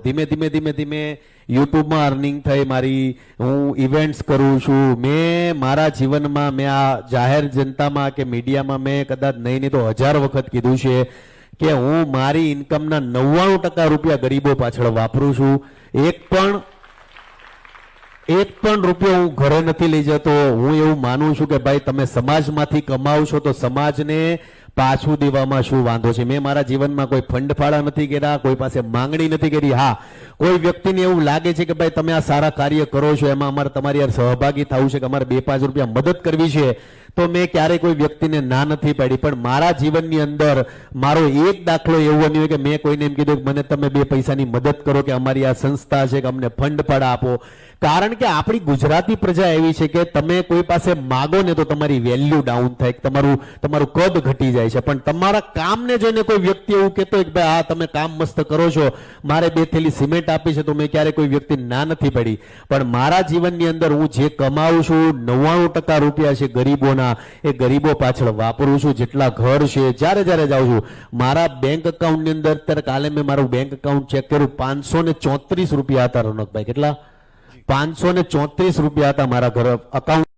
ધીમે ધીમે ધીમે ધીમે યુટ્યુબમાં અર્નિંગ થઈ મારી, હું ઇવેન્ટ્સ કરું છું. મેં મારા જીવનમાં મેં આ જાહેર જનતામાં કે મીડિયામાં મેં કદાચ નહીં તો 1000 વખત કીધું છે કે હું મારી ઇન્કમના 99% રૂપિયા ગરીબો પાછળ વાપરું છું. એક પણ રૂપિયો હું ઘરે નથી લઈ જતો. હું એવું માનું છું કે ભાઈ તમે સમાજમાંથી કમાવ છો તો સમાજને પાછું દેવામાં શું વાંધો છે. મેં મારા જીવનમાં કોઈ ફંડ ફાળા નથી કર્યા, કોઈ પાસે માંગણી નથી કરી. હા, કોઈ વ્યક્તિને એવું લાગે છે કે ભાઈ તમે આ સારા કાર્ય કરો છો, એમાં અમારે તમારી યાર સહભાગી થવું છે કે અમારે 2-5 રૂપિયા મદદ કરવી છે, તો મેં ક્યારેય કોઈ વ્યક્તિને ના નથી પાડી. પણ મારા જીવનની અંદર મારો એક દાખલો એવો નહીં હોય કે મેં કોઈને એમ કીધું કે મને તમે 2 પૈસાની મદદ કરો કે અમારી આ સંસ્થા છે કે અમને ફંડ ફાળા આપો. કારણ કે આપણી ગુજરાતી પ્રજા એવી છે કે તમે કોઈ પાસે માગો ને તો તમારી વેલ્યુ ડાઉન થાય, તમારું કદ ઘટી જાય છે. પણ તમારા કામને જોઈને કોઈ વ્યક્તિ એવું કહેતો હોય કે ભાઈ આ તમે કામ મસ્ત કરો છો, મારે 2 થેલી સિમેન્ટ આપી છે, તો મેં ક્યારે કોઈ વ્યક્તિ ના નથી પડી. પણ મારા જીવનની અંદર હું જે કમાઉં છું 99% રૂપિયા છે ગરીબોના, એ ગરીબો પાછળ વાપરું છું. જેટલા ઘર છે, જ્યારે જાઉં છું મારા બેંક એકાઉન્ટની અંદર, અત્યારે કાલે મેં મારું બેંક એકાઉન્ટ ચેક કર્યું, 534 રૂપિયા હતા. રોનકભાઈ, કેટલા? 534 રૂપિયા હતા મારા ઘર અકાઉન્ટ.